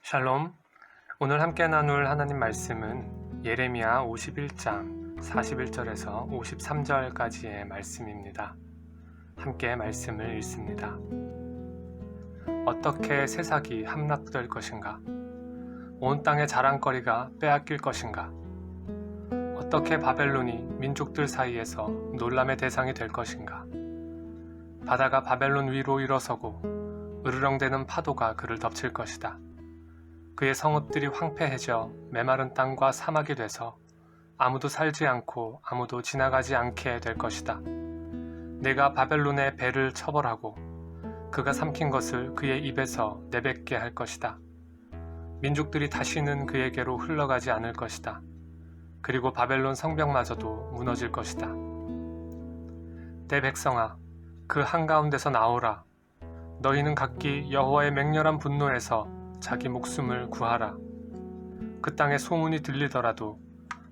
샬롬. 오늘 함께 나눌 하나님 말씀은 예레미야 51장 41절에서 53절까지의 말씀입니다. 함께 말씀을 읽습니다. 어떻게 새싹이 함락될 것인가? 온 땅의 자랑거리가 빼앗길 것인가? 어떻게 바벨론이 민족들 사이에서 놀람의 대상이 될 것인가? 바다가 바벨론 위로 일어서고 으르렁대는 파도가 그를 덮칠 것이다. 그의 성읍들이 황폐해져 메마른 땅과 사막이 돼서 아무도 살지 않고 아무도 지나가지 않게 될 것이다. 내가 바벨론의 배를 처벌하고 그가 삼킨 것을 그의 입에서 내뱉게 할 것이다. 민족들이 다시는 그에게로 흘러가지 않을 것이다. 그리고 바벨론 성벽마저도 무너질 것이다. 내 백성아, 그 한가운데서 나오라. 너희는 각기 여호와의 맹렬한 분노에서 자기 목숨을 구하라. 그 땅에 소문이 들리더라도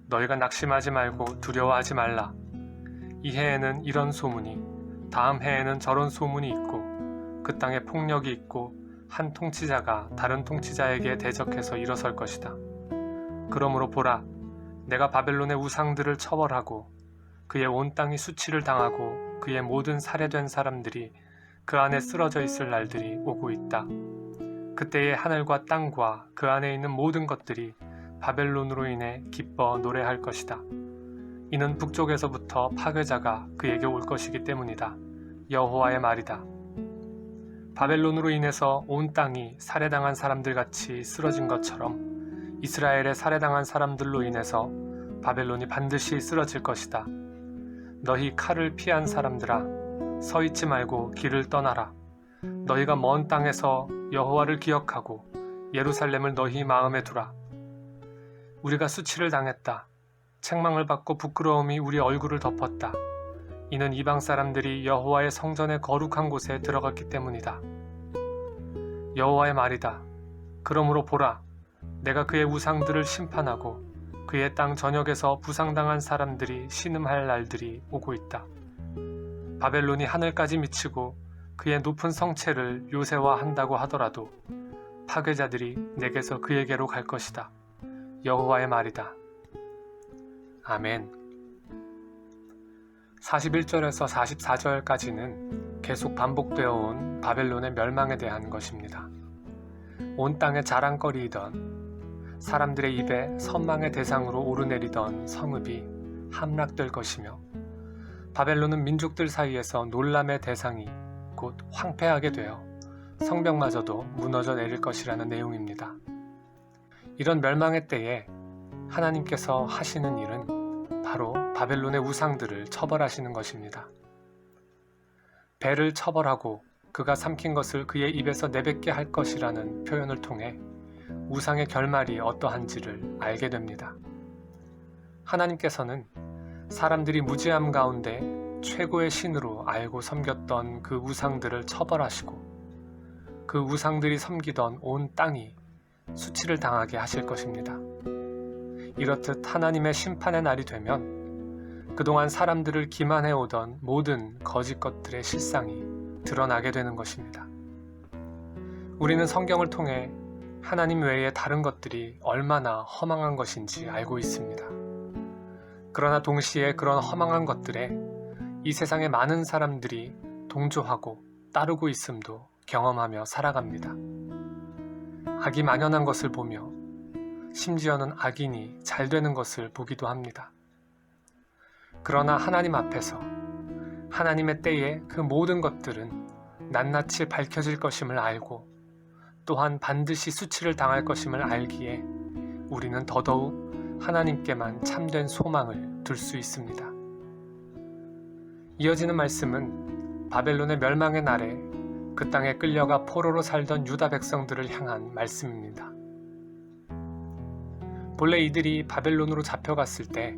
너희가 낙심하지 말고 두려워하지 말라. 이 해에는 이런 소문이, 다음 해에는 저런 소문이 있고 그 땅에 폭력이 있고 한 통치자가 다른 통치자에게 대적해서 일어설 것이다. 그러므로 보라, 내가 바벨론의 우상들을 처벌하고 그의 온 땅이 수치를 당하고 그의 모든 살해된 사람들이 그 안에 쓰러져 있을 날들이 오고 있다. 그때의 하늘과 땅과 그 안에 있는 모든 것들이 바벨론으로 인해 기뻐 노래할 것이다. 이는 북쪽에서부터 파괴자가 그에게 올 것이기 때문이다. 여호와의 말이다. 바벨론으로 인해서 온 땅이 살해당한 사람들같이 쓰러진 것처럼 이스라엘의 살해당한 사람들로 인해서 바벨론이 반드시 쓰러질 것이다. 너희 칼을 피한 사람들아, 서 있지 말고 길을 떠나라. 너희가 먼 땅에서 여호와를 기억하고 예루살렘을 너희 마음에 두라. 우리가 수치를 당했다. 책망을 받고 부끄러움이 우리 얼굴을 덮었다. 이는 이방 사람들이 여호와의 성전의 거룩한 곳에 들어갔기 때문이다. 여호와의 말이다. 그러므로 보라, 내가 그의 우상들을 심판하고 그의 땅 전역에서 부상당한 사람들이 신음할 날들이 오고 있다. 바벨론이 하늘까지 미치고 그의 높은 성체를 요새화한다고 하더라도 파괴자들이 내게서 그에게로 갈 것이다. 여호와의 말이다. 아멘. 41절에서 44절까지는 계속 반복되어 온 바벨론의 멸망에 대한 것입니다. 온 땅의 자랑거리이던 사람들의 입에 선망의 대상으로 오르내리던 성읍이 함락될 것이며 바벨론은 민족들 사이에서 놀람의 대상이 곧 황폐하게 되어 성벽마저도 무너져 내릴 것이라는 내용입니다. 이런 멸망의 때에 하나님께서 하시는 일은 바로 바벨론의 우상들을 처벌하시는 것입니다. 배를 처벌하고 그가 삼킨 것을 그의 입에서 내뱉게 할 것이라는 표현을 통해 우상의 결말이 어떠한지를 알게 됩니다. 하나님께서는 사람들이 무지함 가운데 최고의 신으로 알고 섬겼던 그 우상들을 처벌하시고 그 우상들이 섬기던 온 땅이 수치를 당하게 하실 것입니다. 이렇듯 하나님의 심판의 날이 되면 그동안 사람들을 기만해오던 모든 거짓 것들의 실상이 드러나게 되는 것입니다. 우리는 성경을 통해 하나님 외에 다른 것들이 얼마나 허망한 것인지 알고 있습니다. 그러나 동시에 그런 허망한 것들에 이 세상의 많은 사람들이 동조하고 따르고 있음도 경험하며 살아갑니다. 악이 만연한 것을 보며 심지어는 악인이 잘 되는 것을 보기도 합니다. 그러나 하나님 앞에서 하나님의 때에 그 모든 것들은 낱낱이 밝혀질 것임을 알고 또한 반드시 수치를 당할 것임을 알기에 우리는 더더욱 하나님께만 참된 소망을 둘 수 있습니다. 이어지는 말씀은 바벨론의 멸망의 날에 그 땅에 끌려가 포로로 살던 유다 백성들을 향한 말씀입니다. 본래 이들이 바벨론으로 잡혀갔을 때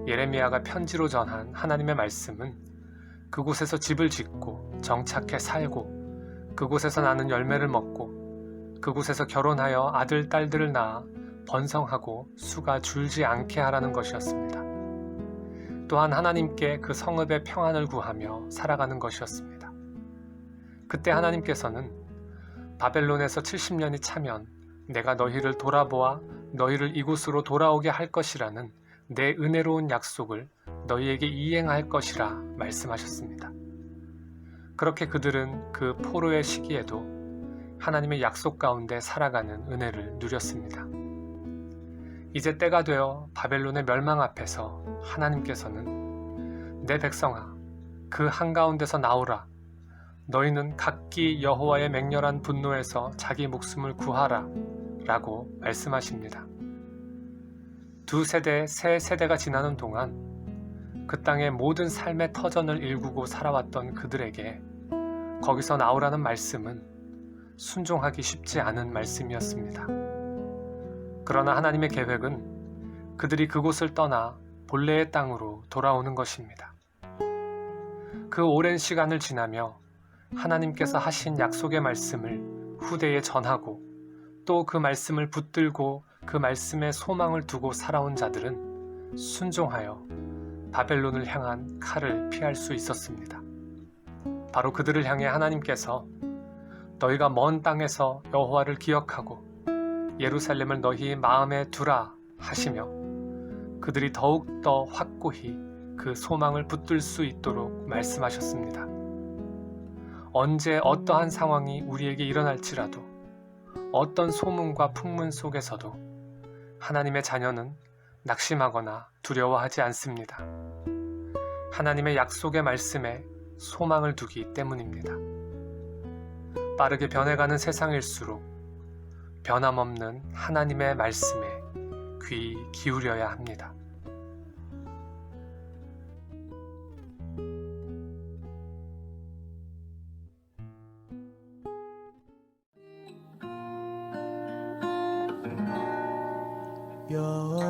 예레미야가 편지로 전한 하나님의 말씀은 그곳에서 집을 짓고 정착해 살고 그곳에서 나는 열매를 먹고 그곳에서 결혼하여 아들, 딸들을 낳아 번성하고 수가 줄지 않게 하라는 것이었습니다. 또한 하나님께 그 성읍의 평안을 구하며 살아가는 것이었습니다. 그때 하나님께서는 바벨론에서 70년이 차면 내가 너희를 돌아보아 너희를 이곳으로 돌아오게 할 것이라는 내 은혜로운 약속을 너희에게 이행할 것이라 말씀하셨습니다. 그렇게 그들은 그 포로의 시기에도 하나님의 약속 가운데 살아가는 은혜를 누렸습니다. 이제 때가 되어 바벨론의 멸망 앞에서 하나님께서는 내 백성아, 그 한가운데서 나오라. 너희는 각기 여호와의 맹렬한 분노에서 자기 목숨을 구하라 라고 말씀하십니다. 두 세대, 세 세대가 지나는 동안 그 땅의 모든 삶의 터전을 일구고 살아왔던 그들에게 거기서 나오라는 말씀은 순종하기 쉽지 않은 말씀이었습니다. 그러나 하나님의 계획은 그들이 그곳을 떠나 본래의 땅으로 돌아오는 것입니다. 그 오랜 시간을 지나며 하나님께서 하신 약속의 말씀을 후대에 전하고 또 그 말씀을 붙들고 그 말씀에 소망을 두고 살아온 자들은 순종하여 바벨론을 향한 칼을 피할 수 있었습니다. 바로 그들을 향해 하나님께서 너희가 먼 땅에서 여호와를 기억하고 예루살렘을 너희 마음에 두라 하시며 그들이 더욱더 확고히 그 소망을 붙들 수 있도록 말씀하셨습니다. 언제 어떠한 상황이 우리에게 일어날지라도 어떤 소문과 풍문 속에서도 하나님의 자녀는 낙심하거나 두려워하지 않습니다. 하나님의 약속의 말씀에 소망을 두기 때문입니다. 빠르게 변해가는 세상일수록 변함없는 하나님의 말씀에 귀 기울여야 합니다. 여호와